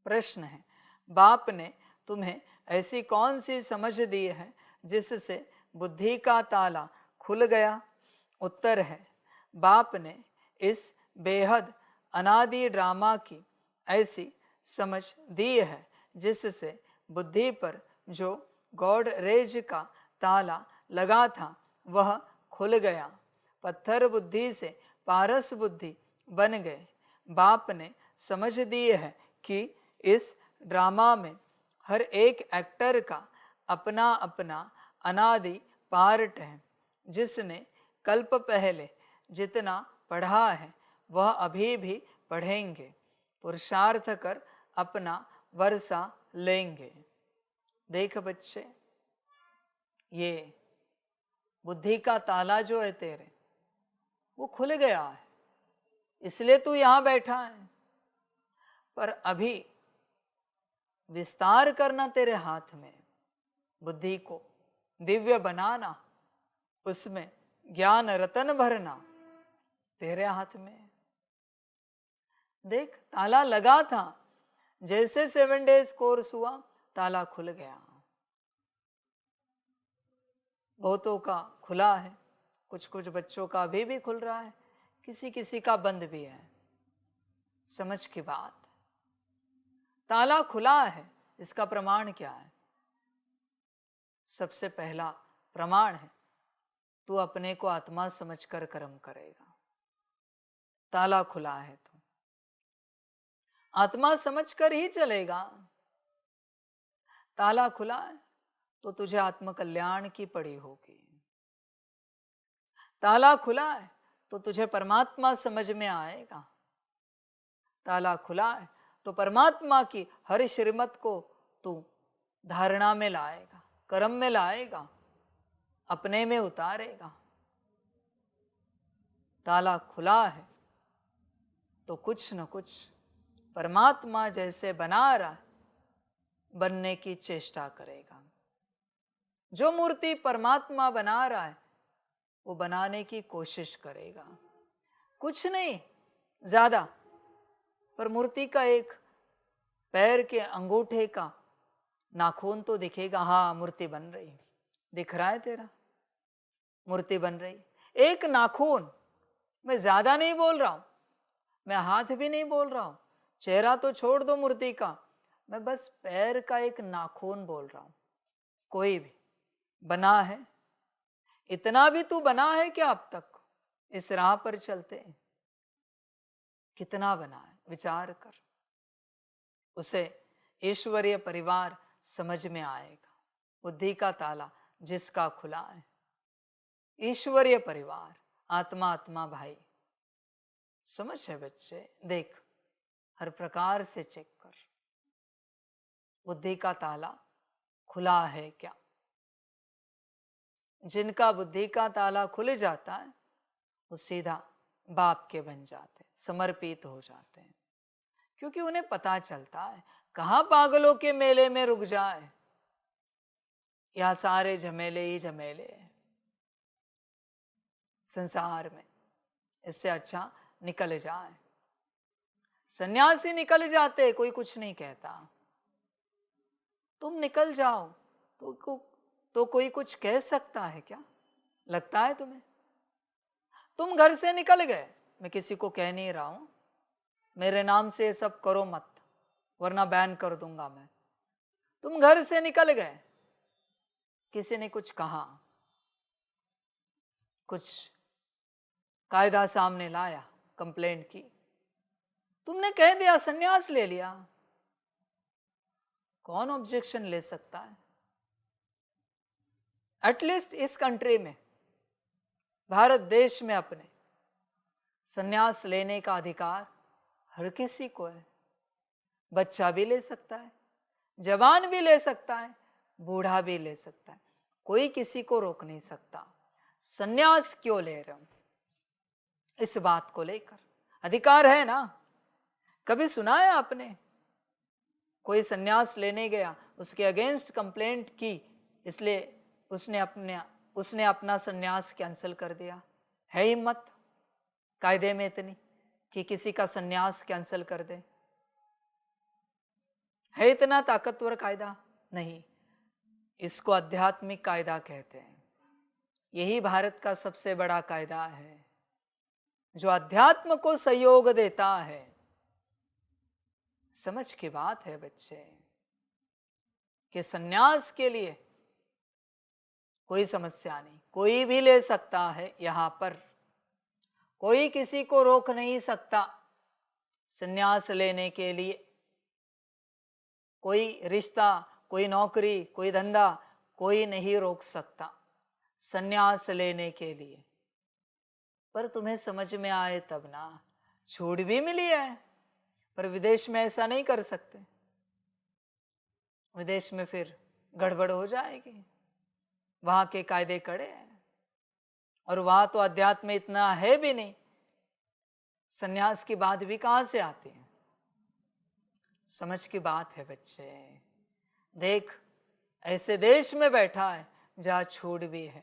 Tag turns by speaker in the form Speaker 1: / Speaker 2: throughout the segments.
Speaker 1: प्रश्न है, बाप ने तुम्हें ऐसी कौन सी समझ दी है जिससे बुद्धि का ताला खुल गया? उत्तर है, बाप ने इस बेहद अनादि ड्रामा की ऐसी समझ दी है जिससे बुद्धि पर जो गॉड रेज का ताला लगा था वह खुल गया। पत्थर बुद्धि से पारस बुद्धि बन गए। बाप ने समझ दी है कि इस ड्रामा में हर एक एक्टर का अपना अपना अनादि पार्ट है। जिसने कल्प पहले जितना पढ़ा है वह अभी भी पढ़ेंगे, पुरुषार्थ कर अपना वर्षा लेंगे। देख बच्चे, ये बुद्धि का ताला जो है तेरे, वो खुल गया है, इसलिए तू यहां बैठा है। पर अभी विस्तार करना तेरे हाथ में, बुद्धि को दिव्य बनाना, उसमें ज्ञान रतन भरना तेरे हाथ में। देख, ताला लगा था, जैसे 7 डेज कोर्स हुआ ताला खुल गया। बहुतों का खुला है, कुछ कुछ बच्चों का अभी भी खुल रहा है, किसी किसी का बंद भी है। समझ की बात, ताला खुला है, इसका प्रमाण क्या है? सबसे पहला प्रमाण है, तू अपने को आत्मा समझकर कर्म करेगा। ताला खुला है तो आत्मा समझकर ही चलेगा। ताला खुला है तो तुझे आत्म कल्याण की पड़ी होगी। ताला खुला है तो तुझे परमात्मा समझ में आएगा। ताला खुला है तो परमात्मा की हर श्रीमत को तू धारणा में लाएगा, कर्म में लाएगा, अपने में उतारेगा। ताला खुला है तो कुछ न कुछ परमात्मा जैसे बना रहा है, बनने की चेष्टा करेगा। जो मूर्ति परमात्मा बना रहा है वो बनाने की कोशिश करेगा। कुछ नहीं ज्यादा, पर मूर्ति का एक पैर के अंगूठे का नाखून तो दिखेगा। हाँ, मूर्ति बन रही, दिख रहा है तेरा, मूर्ति बन रही। एक नाखून, मैं ज्यादा नहीं बोल रहा हूं, मैं हाथ भी नहीं बोल रहा हूं, चेहरा तो छोड़ दो मूर्ति का, मैं बस पैर का एक नाखून बोल रहा हूं। कोई भी बना है, इतना भी तू बना है क्या अब तक इस राह पर चलते? कितना बना है, विचार कर। उसे ईश्वरीय परिवार समझ में आएगा। बुद्धि का ताला जिसका खुला है, ईश्वरीय परिवार, आत्मा आत्मा भाई। समझ है बच्चे? देख, हर प्रकार से चेक कर, बुद्धि का ताला खुला है क्या? जिनका बुद्धि का ताला खुल जाता है वो सीधा बाप के बन जाते, समर्पित हो जाते हैं। क्योंकि उन्हें पता चलता है कहां पागलों के मेले में रुक जाए, यह सारे झमेले ही झमेले हैं संसार में, इससे अच्छा निकल जाए। सन्यासी निकल जाते, कोई कुछ नहीं कहता। तुम निकल जाओ तो कोई कुछ कह सकता है क्या? लगता है तुम्हें? तुम घर से निकल गए, मैं किसी को कह नहीं रहा हूं, मेरे नाम से सब करो मत वरना बैन कर दूंगा मैं। तुम घर से निकल गए, किसी ने कुछ कहा, कुछ कायदा सामने लाया, कंप्लेंट की, तुमने कह दिया, सन्यास ले लिया, कौन ऑब्जेक्शन ले सकता है? एटलीस्ट इस कंट्री में, भारत देश में, अपने सन्यास लेने का अधिकार हर किसी को है। बच्चा भी ले सकता है, जवान भी ले सकता है, बूढ़ा भी ले सकता है, कोई किसी को रोक नहीं सकता। सन्यास क्यों ले रहे हो? इस बात को लेकर अधिकार है ना। कभी सुना है आपने कोई सन्यास लेने गया, उसके अगेंस्ट कंप्लेंट की, इसलिए उसने अपना सन्यास कैंसिल कर दिया? है हिम्मत कायदे में इतनी कि किसी का सन्यास कैंसिल कर दे? है इतना ताकतवर कायदा? नहीं, इसको आध्यात्मिक कायदा कहते हैं। यही भारत का सबसे बड़ा कायदा है, जो अध्यात्म को सहयोग देता है। समझ की बात है बच्चे, कि सन्यास के लिए कोई समस्या नहीं, कोई भी ले सकता है। यहां पर कोई किसी को रोक नहीं सकता सन्यास लेने के लिए। कोई रिश्ता, कोई नौकरी, कोई धंधा, कोई नहीं रोक सकता सन्यास लेने के लिए। पर तुम्हें समझ में आए तब ना। छूट भी मिली है, पर विदेश में ऐसा नहीं कर सकते। विदेश में फिर गड़बड़ हो जाएगी, वहां के कायदे कड़े हैं, और वहां तो अध्यात्म इतना है भी नहीं। सन्यास की बात भी कहां से आती है? समझ की बात है बच्चे। देख, ऐसे देश में बैठा है जहां छूट भी है।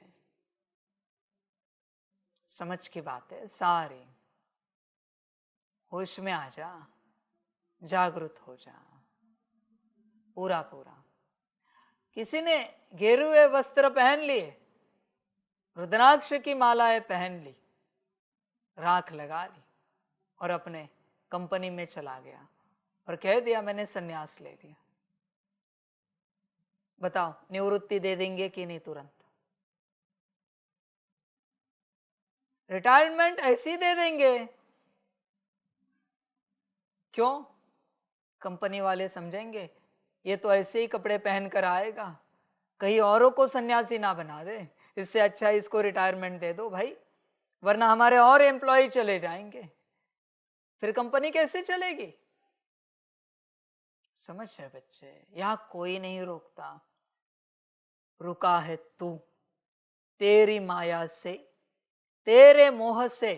Speaker 1: समझ की बात है सारी। होश में आ जा, जागृत हो जा पूरा पूरा। किसी ने गेरुए वस्त्र पहन लिए, रुद्राक्ष की मालाएं पहन ली, राख लगा ली, और अपने कंपनी में चला गया और कह दिया मैंने सन्यास ले लिया। बताओ, निवृत्ति दे देंगे कि नहीं तुरंत? रिटायरमेंट ऐसी दे देंगे। क्यों? कंपनी वाले समझेंगे ये तो ऐसे ही कपड़े पहन कर आएगा, कहीं औरों को सन्यासी ना बना दे, इससे अच्छा इसको रिटायरमेंट दे दो भाई, वरना हमारे और एम्प्लॉय चले जाएंगे, फिर कंपनी कैसे चलेगी? समझ है बच्चे, यहां कोई नहीं रोकता। रुका है तू, तेरी माया से, तेरे मोह से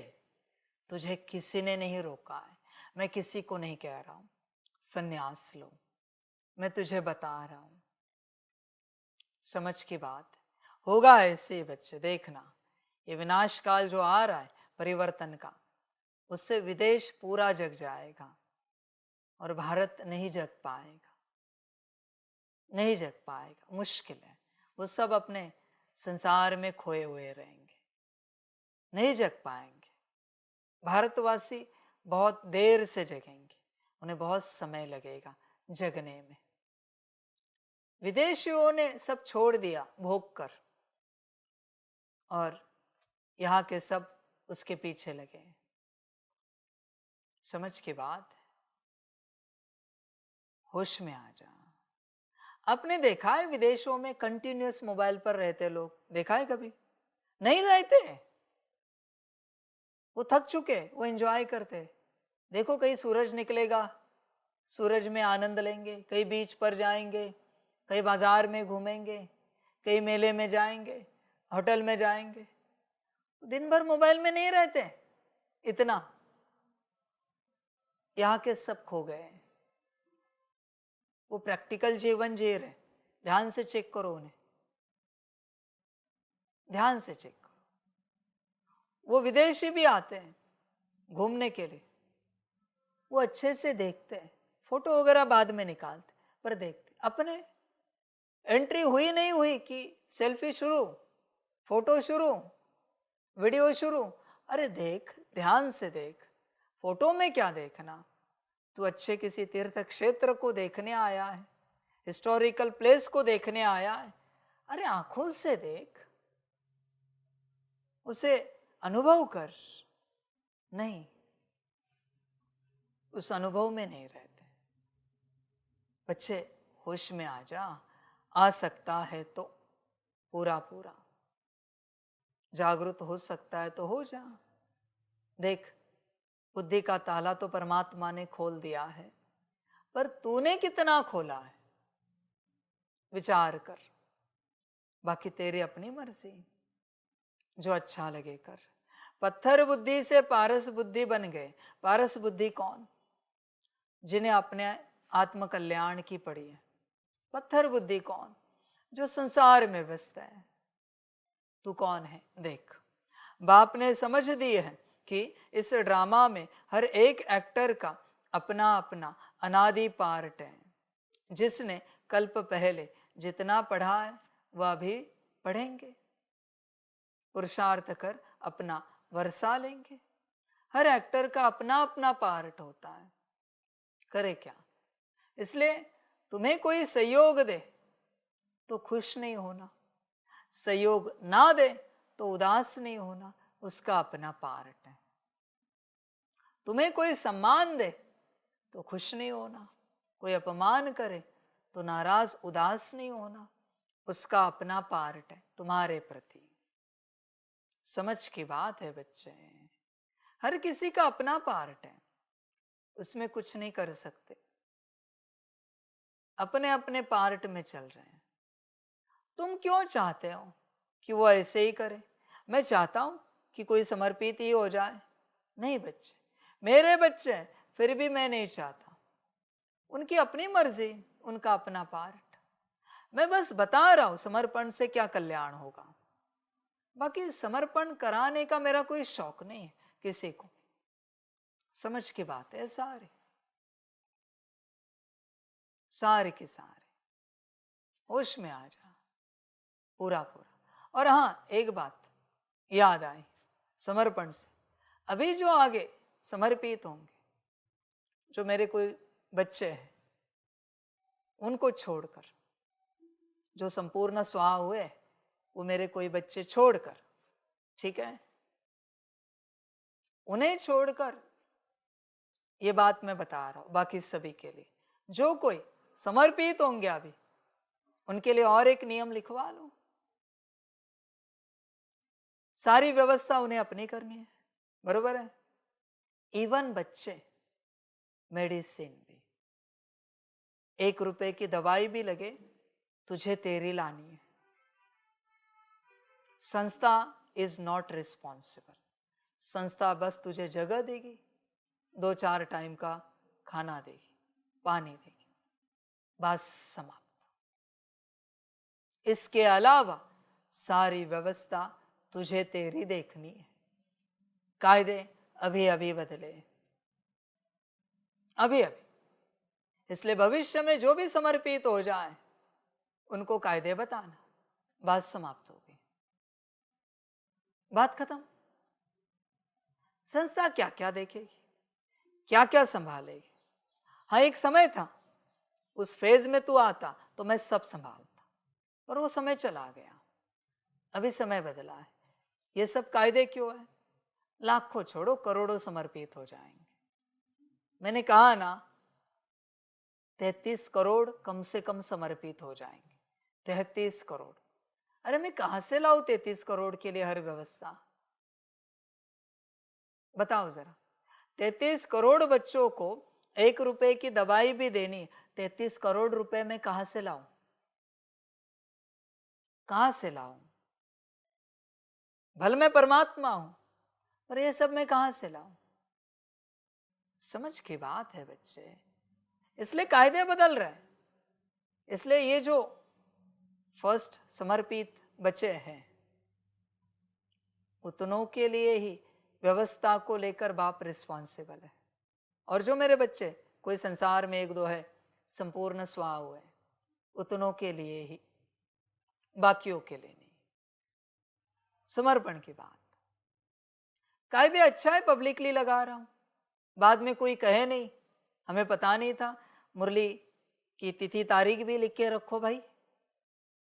Speaker 1: तुझे किसी ने नहीं रोका है। मैं किसी को नहीं कह रहा हूं सन्यास लो, मैं तुझे बता रहा हूं। समझ की बात होगा ऐसे बच्चे। देखना, ये विनाश काल जो आ रहा है परिवर्तन का, उससे विदेश पूरा जग जाएगा और भारत नहीं जग पाएगा, नहीं जग पाएगा, मुश्किल है। वो सब अपने संसार में खोए हुए रहेंगे, नहीं जग पाएंगे। भारतवासी बहुत देर से जगेंगे, उन्हें बहुत समय लगेगा जगने में। विदेशियों ने सब छोड़ दिया भोग कर, और यहाँ के सब उसके पीछे लगे। समझ की बात है, होश में आ जा। आपने देखा है विदेशों में कंटिन्यूअस मोबाइल पर रहते लोग? देखा है कभी? नहीं रहते, वो थक चुके, वो एंजॉय करते। देखो, कहीं सूरज निकलेगा, सूरज में आनंद लेंगे, कहीं बीच पर जाएंगे, कहीं बाजार में घूमेंगे, कहीं मेले में जाएंगे, होटल में जाएंगे। दिन भर मोबाइल में नहीं रहते इतना। यहाँ के सब खो गए, वो प्रैक्टिकल जीवन जी रहे। ध्यान से चेक करो उन्हें, ध्यान से चेक करो। वो विदेशी भी आते हैं घूमने के लिए, वो अच्छे से देखते हैं, फोटो वगैरह बाद में निकालते, पर देखते। अपने एंट्री हुई नहीं हुई कि सेल्फी शुरू, फोटो शुरू, वीडियो शुरू। अरे देख, ध्यान से देख, फोटो में क्या देखना? तू अच्छे किसी तीर्थ क्षेत्र को देखने आया है, हिस्टोरिकल प्लेस को देखने आया है। अरे आंखों से देख, उसे अनुभव कर। नहीं, उस अनुभव में नहीं रहते बच्चे। होश में आ जा, आ सकता है तो पूरा पूरा जागरूक हो सकता है तो हो जा। देख, बुद्धि का ताला तो परमात्मा ने खोल दिया है, पर तूने कितना खोला है विचार कर। बाकी तेरी अपनी मर्जी, जो अच्छा लगे कर। पत्थर बुद्धि से पारस बुद्धि बन गए। पारस बुद्धि कौन? जिन्हें अपने आत्म कल्याण की पड़ी है। पत्थर बुद्धि कौन? जो संसार में व्यस्त है। तू कौन है? देख, बाप ने समझ दी है कि इस ड्रामा में हर एक एक्टर का अपना अपना अनादि पार्ट है, जिसने कल्प पहले जितना पढ़ा है वह भी पढ़ेंगे, पुरुषार्थ कर अपना वर्षा लेंगे। हर एक्टर का अपना अपना पार्ट होता है, करे क्या। इसलिए तुम्हें कोई सहयोग दे तो खुश नहीं होना, सहयोग ना दे तो उदास नहीं होना, उसका अपना पार्ट है। तुम्हें कोई सम्मान दे तो खुश नहीं होना, कोई अपमान करे तो नाराज उदास नहीं होना, उसका अपना पार्ट है तुम्हारे प्रति। समझ की बात है बच्चे, हर किसी का अपना पार्ट है, उसमें कुछ नहीं कर सकते, अपने अपने पार्ट में चल रहे हैं। तुम क्यों चाहते हो कि वो ऐसे ही करे? मैं चाहता हूं कि कोई समर्पित ही हो जाए? नहीं बच्चे, मेरे बच्चे हैं, फिर भी मैं नहीं चाहता। उनकी अपनी मर्जी, उनका अपना पार्ट। मैं बस बता रहा हूं समर्पण से क्या कल्याण होगा। बाकी समर्पण कराने का मेरा कोई शौक नहीं है किसी को। समझ की बात है सारे सारे के सारे, होश में आ जा पूरा पूरा। और हाँ, एक बात याद आई समर्पण से, अभी जो आगे समर्पित होंगे, जो मेरे कोई बच्चे हैं, उनको छोड़कर, जो संपूर्ण स्वाहा हुए वो मेरे कोई बच्चे छोड़कर, ठीक है, उन्हें छोड़कर ये बात मैं बता रहा हूं बाकी सभी के लिए, जो कोई समर्पित होंगे अभी, उनके लिए और एक नियम लिखवा लो। सारी व्यवस्था उन्हें अपनी करनी है, बरोबर है। इवन बच्चे, मेडिसिन भी, 1 रुपए की दवाई भी लगे तुझे तेरी लानी है। संस्था इज नॉट रिस्पॉन्सिबल, संस्था बस तुझे जगह देगी, 2-4 टाइम का खाना देगी, पानी देगी, बस समाप्त। इसके अलावा सारी व्यवस्था तुझे तेरी देखनी है। कायदे अभी अभी बदले, अभी अभी। इसलिए भविष्य में जो भी समर्पित हो जाए उनको कायदे बताना, बात समाप्त हो गई, बात खत्म। संस्था क्या क्या देखेगी, क्या क्या संभालेगी। हाँ, एक समय था उस फेज में तू आता तो मैं सब संभालता, पर वो समय चला गया, अभी समय बदला है। ये सब कायदे क्यों है? लाखों छोड़ो करोड़ों समर्पित हो जाएंगे। मैंने कहा ना 33 करोड़ कम से कम समर्पित हो जाएंगे, 33 करोड़। अरे मैं कहां से लाऊं 33 करोड़ के लिए हर व्यवस्था? बताओ जरा, 33 करोड़ बच्चों को 1 रुपए की दवाई भी देनी, 33 करोड़ रुपए में कहां से लाऊं? कहां से लाऊं? भल मैं परमात्मा हूं, पर ये सब मैं कहां से लाऊं? समझ की बात है बच्चे, इसलिए कायदे बदल रहे हैं। इसलिए ये जो फर्स्ट समर्पित बच्चे हैं, उतनों के लिए ही व्यवस्था को लेकर बाप रिस्पॉन्सिबल है। और जो मेरे बच्चे कोई संसार में 1-2 है संपूर्ण स्वाहा हुए, उतनों के लिए ही, बाकियों के लिए नहीं। समर्पण की बात, कायदे अच्छा है पब्लिकली लगा रहा हूं, बाद में कोई कहे नहीं हमें पता नहीं था। मुरली की तिथि तारीख भी लिख के रखो भाई,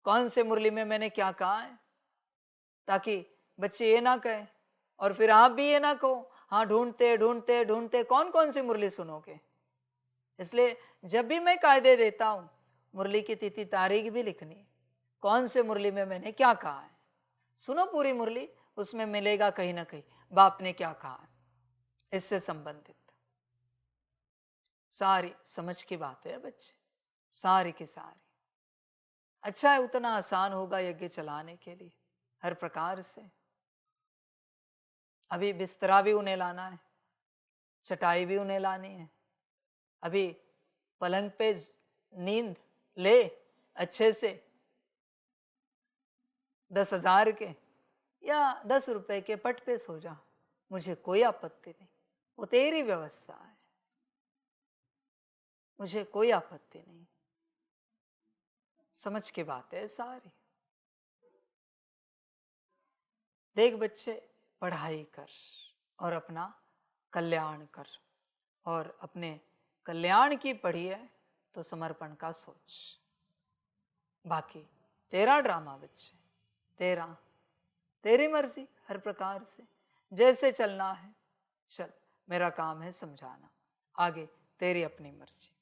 Speaker 1: कौन से मुरली में मैंने क्या कहा है, ताकि बच्चे ये ना कहें और फिर आप भी ये ना कहो हाँ ढूंढते ढूंढते ढूंढते कौन कौन सी मुरली सुनोगे। इसलिए जब भी मैं कायदे देता हूं, मुरली की तिथि तारीख भी लिखनी, कौन से मुरली में मैंने क्या कहा है। सुनो पूरी मुरली, उसमें मिलेगा कहीं ना कहीं बाप ने क्या कहा है इससे संबंधित। सारी समझ की बात है बच्चे, सारी की सारी। अच्छा है, उतना आसान होगा यज्ञ चलाने के लिए हर प्रकार से। अभी बिस्तरा भी उन्हें लाना है, चटाई भी उन्हें लानी है, अभी पलंग पे नींद ले अच्छे से 10,000 के या 10 रुपए के पट पे सो जा, मुझे कोई आपत्ति नहीं, वो तेरी व्यवस्था है, मुझे कोई आपत्ति नहीं। समझ की बात है सारी। देख बच्चे, पढ़ाई कर और अपना कल्याण कर, और अपने कल्याण की पढ़ी है तो समर्पण का सोच। बाकी तेरा ड्रामा बच्चे, तेरा, तेरी मर्जी, हर प्रकार से जैसे चलना है चल, मेरा काम है समझाना, आगे तेरी अपनी मर्जी।